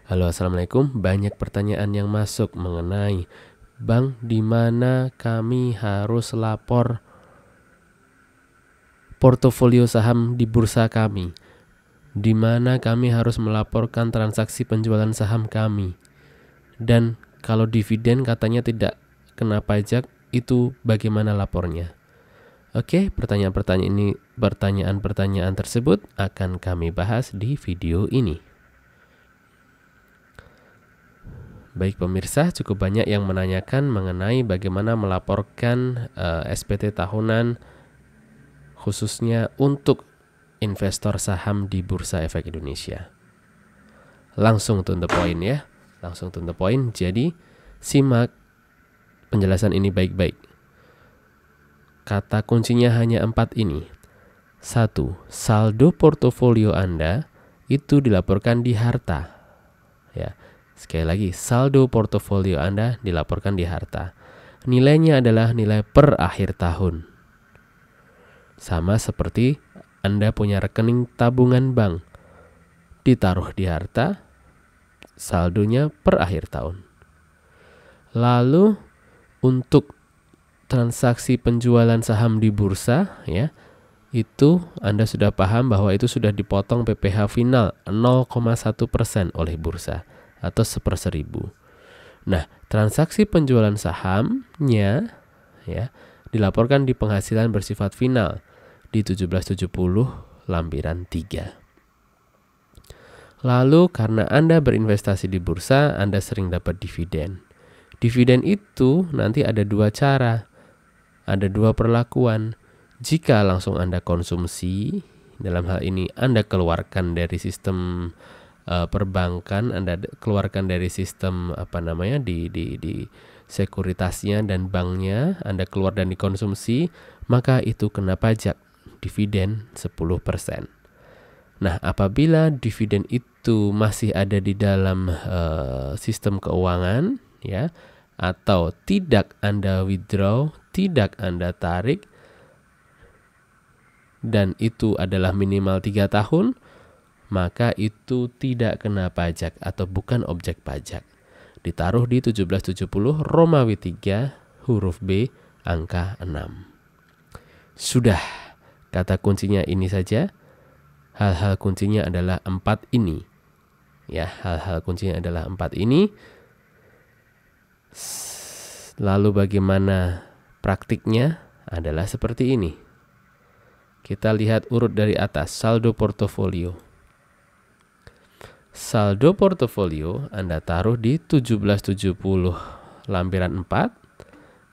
Halo, Assalamualaikum. Banyak pertanyaan yang masuk mengenai bank di mana kami harus lapor portofolio saham di bursa kami, di mana kami harus melaporkan transaksi penjualan saham kami. Dan kalau dividen katanya tidak kena pajak, itu bagaimana lapornya? Oke, pertanyaan-pertanyaan tersebut akan kami bahas di video ini. Baik pemirsa, cukup banyak yang menanyakan mengenai bagaimana melaporkan SPT tahunan khususnya untuk investor saham di Bursa Efek Indonesia. Langsung to the point ya, langsung to the point. Jadi simak penjelasan ini baik-baik. Kata kuncinya hanya 4 ini. 1. Saldo portofolio Anda itu dilaporkan di harta. Ya. Sekali lagi, saldo portofolio Anda dilaporkan di harta. Nilainya adalah nilai per akhir tahun. Sama seperti Anda punya rekening tabungan bank. Ditaruh di harta, saldonya per akhir tahun. Lalu untuk transaksi penjualan saham di bursa, ya, itu Anda sudah paham bahwa itu sudah dipotong PPh final 0,1% oleh bursa atau 1/1000. Nah, transaksi penjualan sahamnya ya dilaporkan di penghasilan bersifat final di 1770 lampiran 3. Lalu karena Anda berinvestasi di bursa, Anda sering dapat dividen. Dividen itu nanti ada 2 cara. Ada 2 perlakuan. Jika langsung Anda konsumsi, dalam hal ini Anda keluarkan dari sistem perbankan, Anda keluarkan dari sistem di sekuritasnya dan banknya, Anda keluar dan dikonsumsi, maka itu kena pajak dividen 10%. Nah, apabila dividen itu masih ada di dalam sistem keuangan, ya, atau tidak Anda withdraw, tidak Anda tarik, dan itu adalah minimal 3 tahun, maka itu tidak kena pajak atau bukan objek pajak. Ditaruh di 1770 Romawi 3 huruf B angka 6. Sudah, kata kuncinya ini saja. Hal-hal kuncinya adalah 4 ini. Ya, hal-hal kuncinya adalah 4 ini. Lalu bagaimana praktiknya? Adalah seperti ini. Kita lihat urut dari atas, saldo portofolio. Saldo portofolio Anda taruh di 1770 lampiran 4,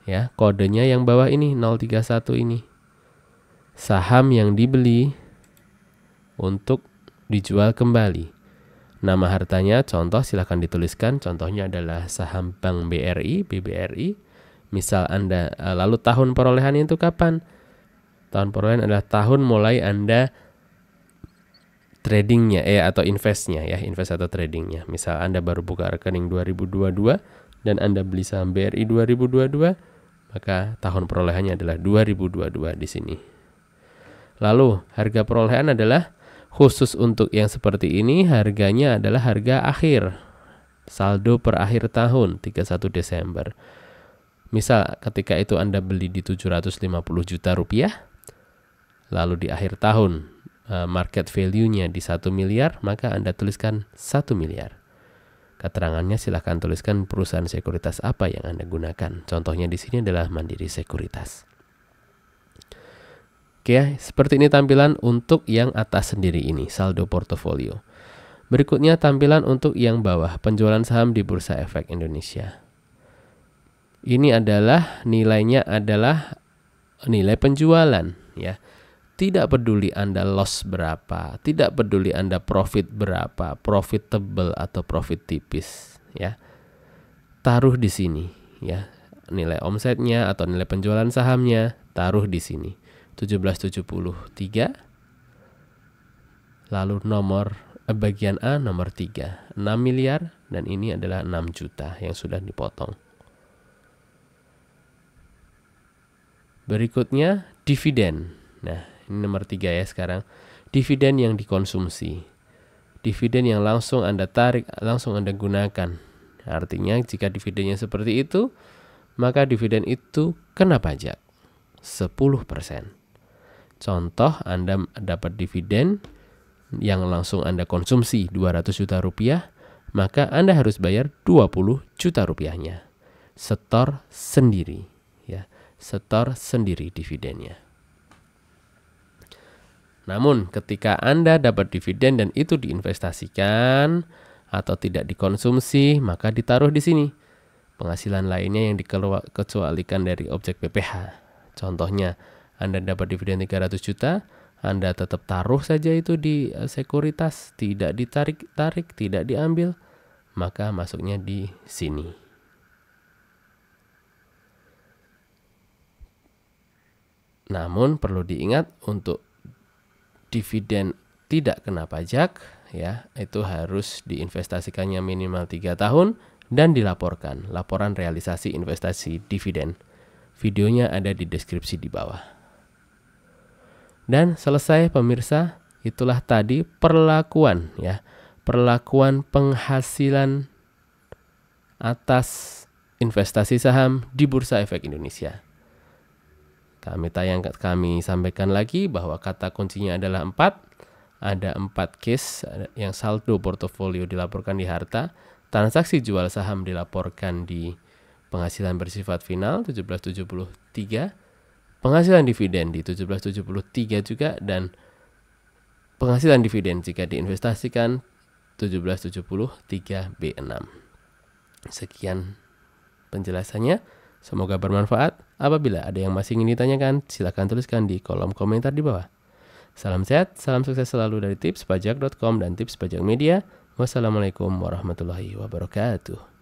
ya, kodenya yang bawah ini 031 ini. Saham yang dibeli untuk dijual kembali. Nama hartanya contoh silahkan dituliskan, contohnya adalah saham Bank BRI, BBRI. Misal Anda, lalu tahun perolehan itu kapan? Tahun perolehan adalah tahun mulai Anda tradingnya atau investnya ya, invest atau tradingnya. Misal Anda baru buka rekening 2022 dan Anda beli saham BRI 2022, maka tahun perolehannya adalah 2022 di sini. Lalu harga perolehan adalah khusus untuk yang seperti ini, harganya adalah harga akhir. Saldo per akhir tahun 31 Desember. Misal ketika itu Anda beli di 750 juta rupiah, lalu di akhir tahun market value-nya di 1 miliar, maka Anda tuliskan 1 miliar. Keterangannya silahkan tuliskan perusahaan sekuritas apa yang Anda gunakan. Contohnya di sini adalah Mandiri Sekuritas. Oke, seperti ini tampilan untuk yang atas sendiri ini, saldo portofolio. Berikutnya tampilan untuk yang bawah, penjualan saham di Bursa Efek Indonesia. Ini adalah nilainya adalah nilai penjualan, ya. Tidak peduli Anda loss berapa, tidak peduli Anda profit berapa, profitable atau profit tipis, ya. Taruh di sini, ya. Nilai omsetnya atau nilai penjualan sahamnya taruh di sini. 1773. Lalu nomor bagian A nomor 3, 6 miliar dan ini adalah 6 juta yang sudah dipotong. Berikutnya dividen. Nah, ini nomor 3 ya sekarang. Dividen yang dikonsumsi. dividen yang langsung Anda tarik, langsung Anda gunakan. Artinya jika dividennya seperti itu, maka dividen itu kena pajak 10%. Contoh, Anda dapat dividen yang langsung Anda konsumsi 200 juta rupiah, maka Anda harus bayar 20 juta rupiahnya. Setor sendiri, ya. Setor sendiri dividennya. Namun ketika Anda dapat dividen dan itu diinvestasikan atau tidak dikonsumsi, maka ditaruh di sini. Penghasilan lainnya yang dikecualikan dari objek PPh. Contohnya, Anda dapat dividen 300 juta, Anda tetap taruh saja itu di sekuritas, tidak ditarik-tarik, tidak diambil, maka masuknya di sini. Namun perlu diingat, untuk dividen tidak kena pajak, ya, itu harus diinvestasikannya minimal 3 tahun dan dilaporkan, laporan realisasi investasi dividen. Videonya ada di deskripsi di bawah. Dan selesai pemirsa, itulah tadi perlakuan, ya, perlakuan penghasilan atas investasi saham di Bursa Efek Indonesia. Kami sampaikan lagi bahwa kata kuncinya adalah 4. Ada 4 case yang saldo portofolio dilaporkan di harta, transaksi jual saham dilaporkan di penghasilan bersifat final 1773, penghasilan dividen di 1773 juga, dan penghasilan dividen jika diinvestasikan 1773 B6. Sekian penjelasannya, semoga bermanfaat. Apabila ada yang masih ingin ditanyakan, silakan tuliskan di kolom komentar di bawah. Salam sehat, salam sukses selalu dari tipspajak.com dan Tips Pajak Media. Wassalamualaikum warahmatullahi wabarakatuh.